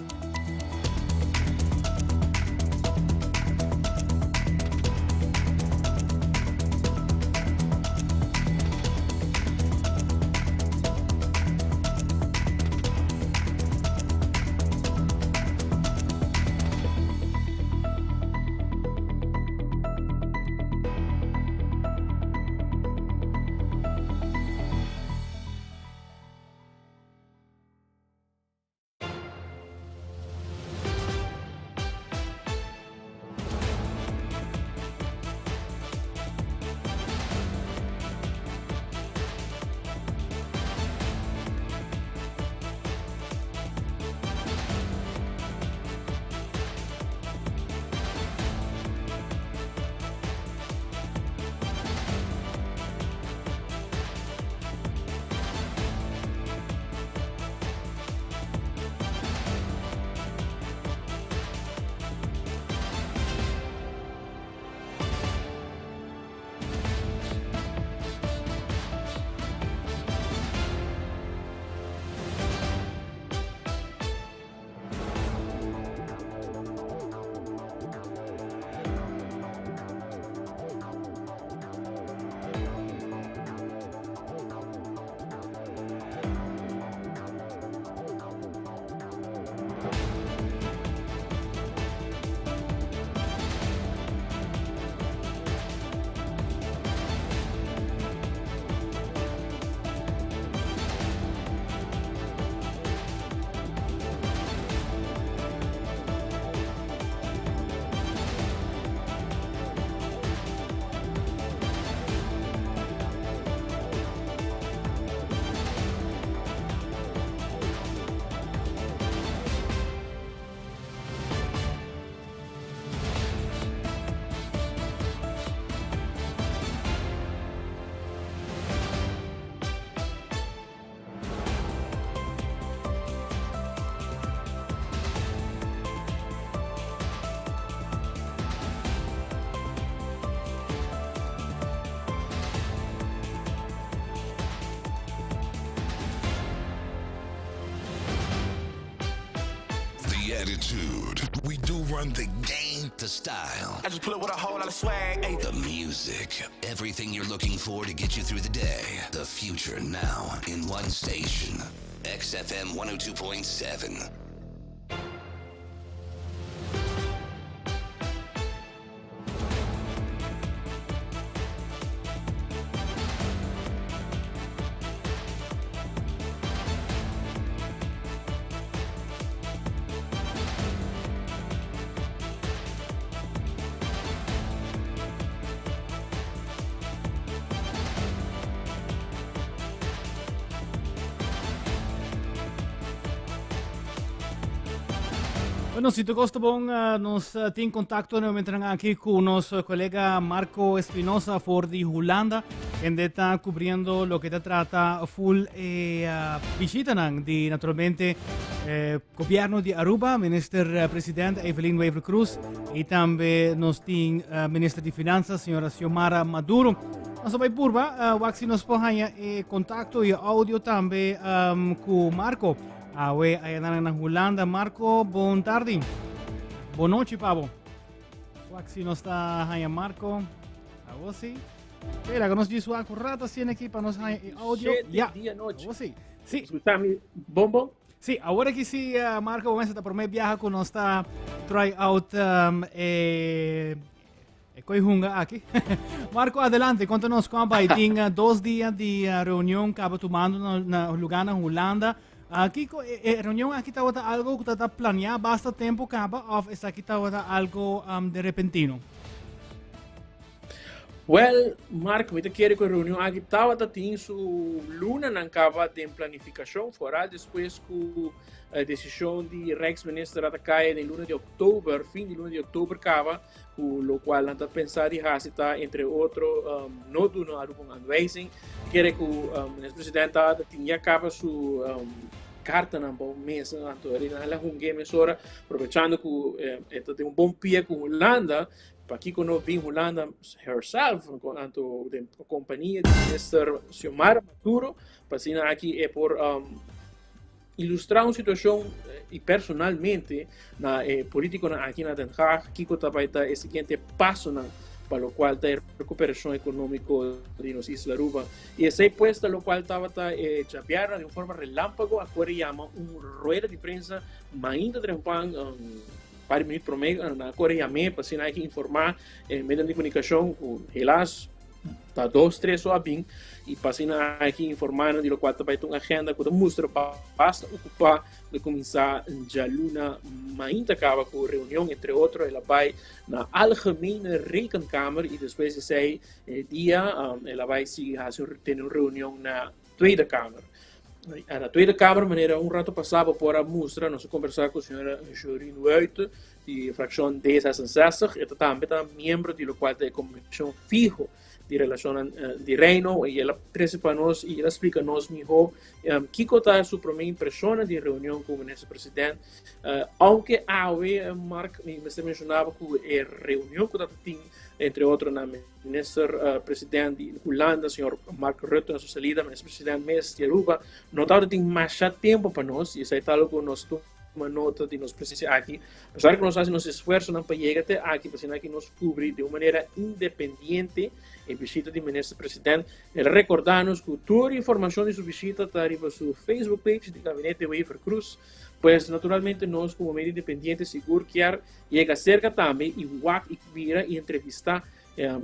Attitude. We do run the game. The style. I just pull it with a whole lot of swag. Ay. The music. Everything you're looking for to get you through the day. The future now in one station. XFM 102.7. Bueno, si tu gusto bom, nos tiene contacto nuevamente aquí con nuestro colega Marco Espinosa for de Holanda, que está cubriendo lo que te trata full visita de naturalmente gobierno de Aruba, minister presidente Evelyn Wever Cruz y también nos tiene ministro de Finanzas, señora Xiomara Maduro. Nós vai purba, waxi nos pohanya contacto e audio também com Marco. Awe ayan na Holanda. Marco, buon tardi. Boa noite, Pablo. Waxi nos está hanya Marco. A você. Pera, que nos diz o acurrata assim aqui para nos hanya audio. Dia noite. A você. Sim. Escutar-me bom? Sim, agora que sim, Marco, vamos estar por meio viaja com nós está try out Coihunga aqui. Marco, adelante, conta-nos como vai. Tem 2 dias de reunião que acaba tomando na lugar na Holanda. Aqui, reunião aqui está algo que está planeado bastante tempo, acaba, ou está aqui está algo de repentino? Well, Marco, eu quero que a reunião aqui estava tem su luna não acaba de planificação fora depois com a decisão de Rijksminister da caia em luna de outubro, fim de luna de outubro acaba, o qual está pensado em hasita entre outro não do no Aruba Anweising, quer que o presidente tinha acaba su carta na bom mês anterior na hungue mesora aproveitando que tem bom pia com Holanda para aqui quando vem Holanda herself com a companhia de minister Xiomara Maduro para aqui é por ilustrar uma situação e personalmente na política aqui na Den Haag que vai dar o seguinte passo para o qual está a recuperação econômica de nos Isla Aruba. E essa puesta, lo qual estava chapeada de uma forma relâmpago, agora chama rueda de prensa, ainda trempan, para minutos por mês, agora chamei para sinal que informar, mediante de comunicação, elas, está 2-3 horas bem, e para sinal aqui informar de lo qual vai ter uma agenda que mostra para basta ocupar de começar já luna ainda acaba com reunião entre outros ela vai na algemene rekenkamer e depois desse dia ela vai se ter uma reunião na Tweede Kamer. Na Tweede Kamer, maneira rato passava por a mostra, nós conversar com a senhora Jorine Wuit, de fração D66, e também é membro de lo qual é a comissão fijo de relação de reino e ela traz para nós e ela explica nos melhor que está a sua primeira impressão de reunião com o ministro presidente aunque Mark me mencionava que a reunião que tem entre outros na ministro presidente de Holanda, senhor Mark Rutte, na sua salida, ministro presidente mês de Aruba, não estava tendo mais tempo para nós e isso é tal que nós uma nota de nos presença aqui, apesar que nós fazemos esforço para chegar até aqui, para que nos cobrir de uma maneira independente a visita do ministro presidente, recordar-nos que toda a informação de sua visita está arriba no Facebook page do gabinete Wever Cruz, pois naturalmente nós como meio independente seguro que chega cerca também e vira e entrevistar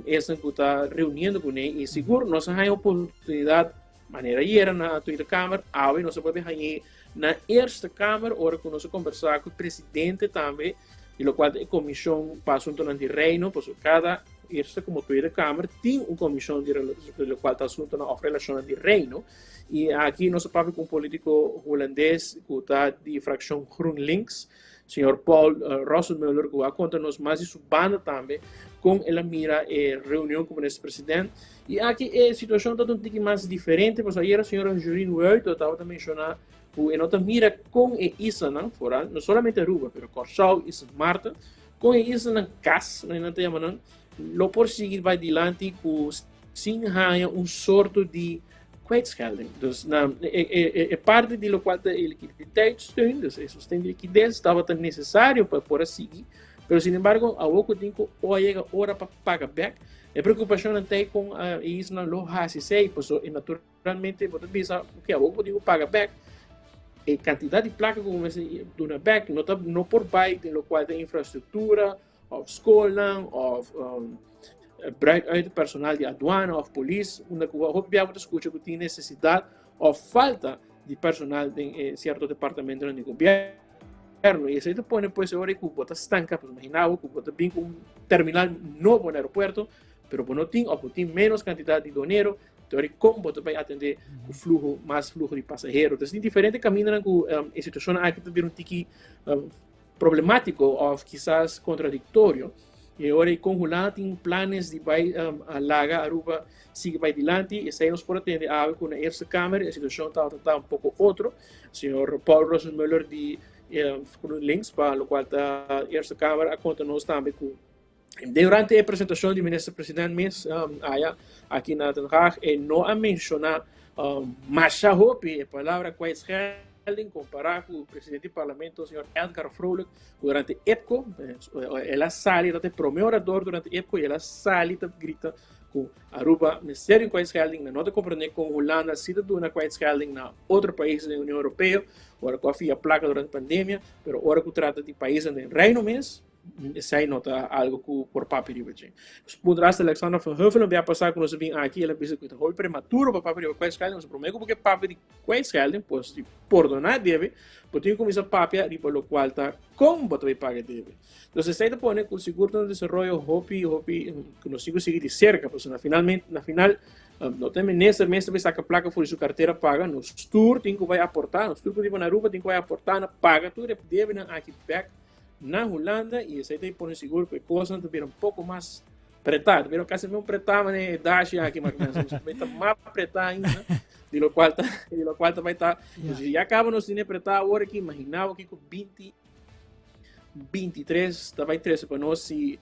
essa que está reunindo com ele e seguro nós temos a oportunidade maneira era na Tweede Kamer, agora nós podemos ganhar na Eerste Kamer, ora que nós conversar com o presidente também, e o qual a comissão para assunto de reino, pois cada Eerste como Tweede Kamer tem uma comissão de o qual está assunto na relação de reino, e aqui nós falamos com um político holandês que está de fração GroenLinks, senhor Paul Rosselmuller, que vai contar-nos mais de sua banda também, com ela mira a reunião com o ministro presidente. E aqui a situação está um pouco mais diferente, pois aí a senhora Jorine Wuit estava a mencionar que ela mira com a Isla fora, não somente Aruba, mas Curaçao e Sint Maarten, com a Isla CAS, não tem a lo por seguir vai adiante que sim há sorte de kwijtschelding. Dus parte de lo qual a liquiditeit steun, dus a sustento de liquidez estava tão necessário para por seguir, mas sin embargo, a pouco tempo chega hora para pagar back. A preocupação não tem com isso na loja sei, pois naturalmente você pensa que a pouco tempo paga back. A quantidade de placas como você dona back não por baixo de lo qual tem infraestrutura, of escola, of gebruik uit het personeel de aduana of police, onde que o piabo escuta que tem necessidade ou falta de personal em certo departamento do governo. E isso põe depois agora que o bota estanca, pues imaginava que o bota bem com um terminal novo no aeroporto, pero não tem ou tem menos quantidade de dinheiro, então como bota vai atender o fluxo, mais fluxo de passageiros. Então tem diferentes caminhos que a situação aqui também um tiki problemático o quizás contradictorio. E agora, com Holanda, tem planos de vai alaga Aruba siga para adiante e saímos por atender a com a Eerste Kamer. A situação está um pouco outra. O senhor Paul Rosenmuller de GroenLinks, para o qual a Eerste Kamer conta-nos também com durante a apresentação do ministro-presidente aqui na Den Haag, não a mencionar Masha Hopi, a palavra kwijtschelding, comparar com o presidente do parlamento, o senhor Edgar Vrolijk, durante EPCO, ela sai, até primeiro orador durante EPCO, e ela sai e grita com Aruba, Ministério de kwijtschelding, não te compreender com Holanda, cidadã kwijtschelding na outro país da União Europeia, agora com a placa durante a pandemia, mas agora que trata de países do Reino Unido, sai nota algo por papi riba gente. Poderás Alexander van Huffelen vai passar com nós bem aqui, ela pensa que está muito prematuro para papi riba kwijtschelding, mas prometo porque papi de kwijtschelding, pois de perdonar deve, porque começa papi riba lo qual está como vai pagar deve. Então se sai de pone com seguro no desenvolvimento hopi que nós sigo seguir de cerca, pois na final não tem nesse mês vai sacar placa fora sua carteira paga, nos tour tem que vai aportar, nos tour que vai na Aruba tem que vai aportar na paga tudo deve na aqui back na Holanda e esse aí põe seguro que coisa não vira um pouco mais apertado, vira quase mesmo apertado, né? Dash aqui mais mais apertado ainda, de lo qual vai estar, já acaba no cine apertar agora que imaginava que com 23 vai 13 para nós se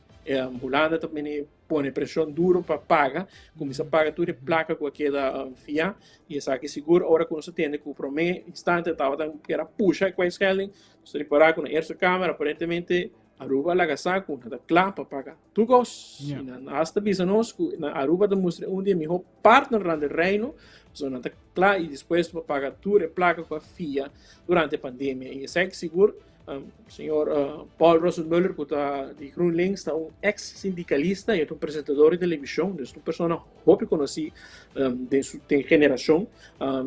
Holanda também põe pressão duro para pagar, começa a pagar tudo placa com aquela FIA e essa aqui seguro, agora quando você tem que o primeiro instante estava que era puxa com a Schelling, se reparar com a Eerste Kamer, aparentemente Aruba lagasa com nada claro para pagar tugos, e na hasta bisa nós na Aruba demonstra dia melhor partner do reino, so nada claro e depois para pagar tudo placa com a FIA durante a pandemia e essa aqui seguro. Senhor Paul Rosenmuller, que está de GroenLinks, é ex-sindicalista e é apresentador de televisão, é uma pessoa que conheci de geração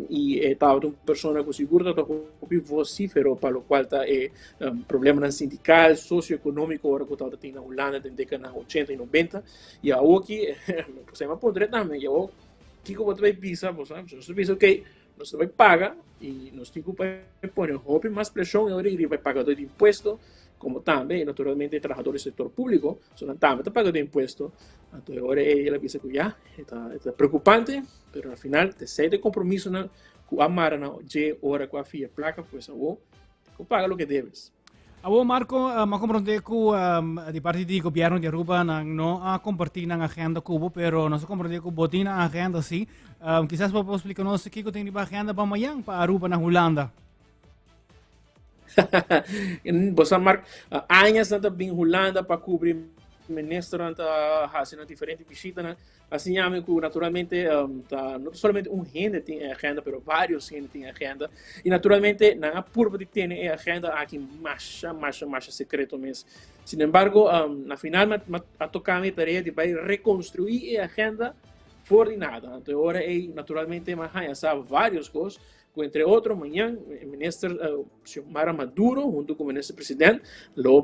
e é uma pessoa que seguro que vocífero para o qual está problema sindical, socioeconômico, agora que está na Holanda desde a década de 80 e 90 e aqui, você vai poder também, o que você vai pensar, você pensa, ok, nós vai pagar e nós temos que pôr mais pressão e agora vai pagar de imposto, como também, naturalmente, trabalhadores do setor público, também está pagando imposto. Então, agora ela pensa que já está preocupante, mas no final, tem de compromisso com a Mara, de hora com a FIA placa, pois eu paga o que deves. Abo Marco, makomprende ko di parte di gobyerno di Aruba nang no compartir ng agenda kubo pero no se comprende ko botin ang agenda si quizás po explicar-nos kiko tem di ba agenda pa mayang pa Aruba na Holanda. Bosa Mark, años na tabing Holanda para cobrir ministro haciendo diferentes visitas, assim naturalmente não somente gente tem agenda, pero vários gente tem agenda e naturalmente na curva de tem agenda aqui mais secreto mesmo. Sin embargo, na final a tocar minha tarefa de vai reconstruir a agenda coordenada. Então agora naturalmente mais sabe várias coisas. Entre outros, amanhã, o ministro Xiomara Maduro, junto com o ministro-presidente,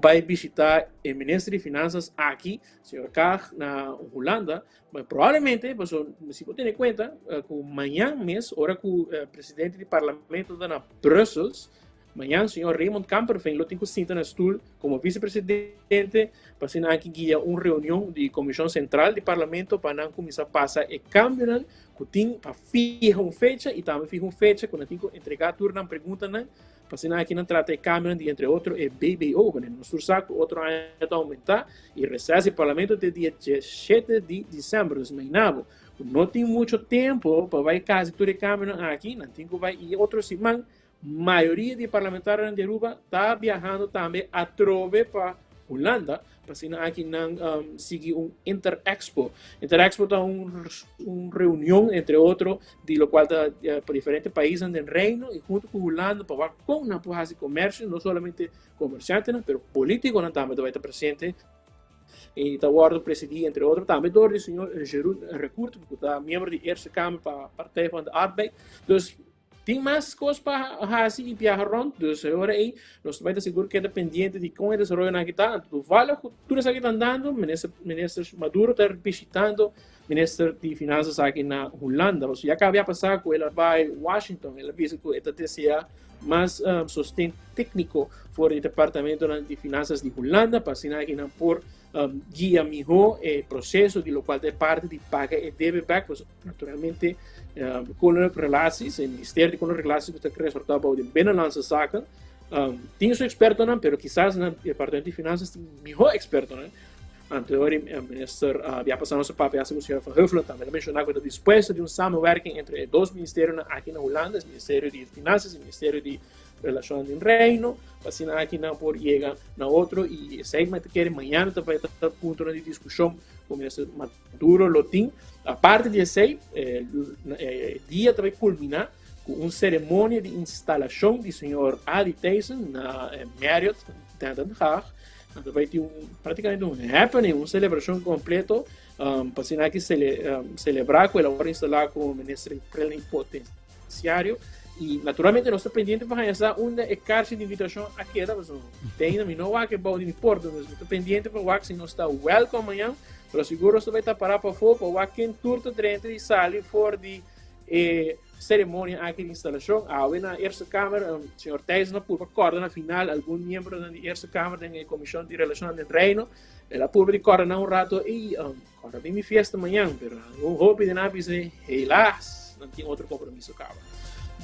vai visitar o ministro de Finanças aqui, o Sr. Kaag, na Holanda. Mas provavelmente, se você tem em conta, que amanhã mesmo, hora que o presidente do parlamento está na Brussels, amanhã o Sr. Raymond Kamperveen tem que sentar na stoel como vice-presidente para ser aqui guia uma reunião da Comissão Central do Parlamento para não começar a passar e câmbio que tem para fijar uma fecha e também fijar uma fecha quando tem que entregar tudo na pergunta para ser aqui não trata de câmbio de entre outros é BBO, quando no seu saco outro ano está aumentar e recebe o Parlamento até dia 17 de dezembro, não tem muito tempo para vai quase tudo câmbio aqui, não tem que vai e outro semana maioria de parlamentares de Aruba está viajando também a trove para Holanda, para ser aqui não seguir Interexpo. Interexpo é uma reunião, entre outros, de lo qual está para diferentes países do reino e junto com Holanda para com na porra de comércio, não somente comerciante, mas político também vai estar presente. E está o presidir, entre outros, também o senhor Gerard Recourt, que está membro da Eerste Kamer para a Partij van de Arbeid. Então, tem mais coisas para fazer e viajar rond, então agora aí nós vamos segurar que é dependente de como é desenvolvido aqui está. Então, vale tudo isso aqui está andando, o ministro Maduro está visitando minister de Finanças aqui na Holanda. Já acabei passar com ela vai Washington, ela disse que esta seria mais sustento técnico for o departamento de Finanças de Holanda, para assinar aqui na por guia melhor o processo de lo qual é parte de paga e deve back, naturalmente com as relações, o Ministério com as relações que está resultado de Binnenlandse Zaken, tem seu experto não, pero quizás no departamento de Finanças tem melhor experto não. Anterior minister havia passado nosso papel, a senhora Van Huffelen também mencionou que está disposto de samenwerking entre dois ministérios aqui na Holanda, o Ministério de Finanças e o Ministério de Relações do Reino, assim aqui não por chegar na outro e segmento que amanhã também está ponto de discussão com o ministro Maduro Lotin. A parte de esse dia também culminar com uma cerimônia de instalação do senhor Adi Thijssen na Marriott, Den Haag. Vai ter praticamente happening, uma celebração completa para que celebrar com ela vai instalar como ministro plenipotenciário e naturalmente nós estamos pendentes para essa uma carta de invitação aqui da pessoa tem não há que bom de importa nós estamos pendentes para o que não está welcome amanhã pero seguro você vai estar para fora para o que turta dentro de sala for de cerimônia aqui de instalação na Eerste Kamer o senhor Thijssen por coordenar final algum membro da Eerste Kamer da Comissão de Relações do Reino ela por coordenar rato e agora vem minha festa amanhã pero o hobby de nada é helaas não tem outro compromisso acaba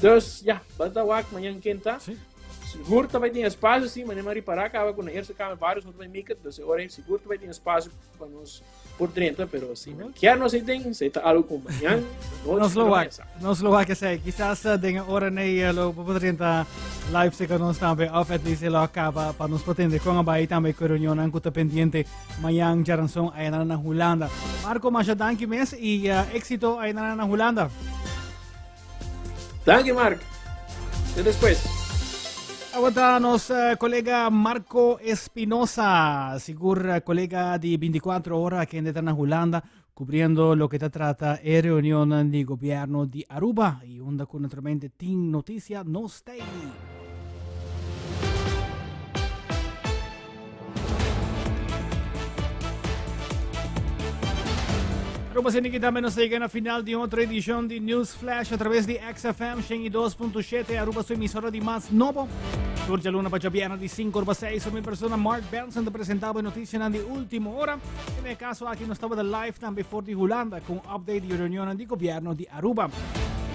dus ja wat dat waak amanhã quinta seguro também tem espaço sim mas nem para acaba com a Eerste Kamer vários não vai mica dus agora seguro também tem espaço para nós por 30, pero assim, quer não se tem, se está algo com amanhã, não Slovakia sei, quizás dengan orang ni lo por 30 live se nós também off at least lo acaba para nos pretende com a baita também com reunião ang kuta pendiente amanhã Jaranson ay na Holanda. Marco danke mes e éxito ay na Holanda. Danke Mark. E depois Ahora nos colega Marco Espinosa, seguro colega de 24 horas que está en Holanda, cubriendo lo que se trata de reunión de gobierno de Aruba y onda con naturalmente Team Noticia No Stay. Aruba se kita menos llega na final de otra edición de News Flash a través de XFM 102.7 Aruba su emisora de más novo. Turja Luna para Javiana de 5/6 sono in persona Mark Benson te presentava notizie di ultima ora e nel caso aquí no estaba de live también for di Holanda con update di riunione di governo di Aruba.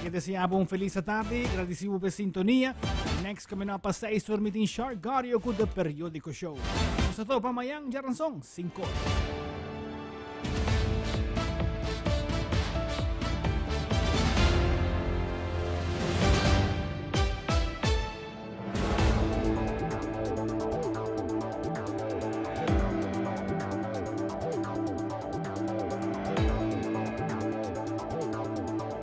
Che deseavo un felice tardi, agradecido per sintonia. Next coming up a 6 for meeting Shark Gario con il periodico show. Sa to pa mayang Jaranson 5.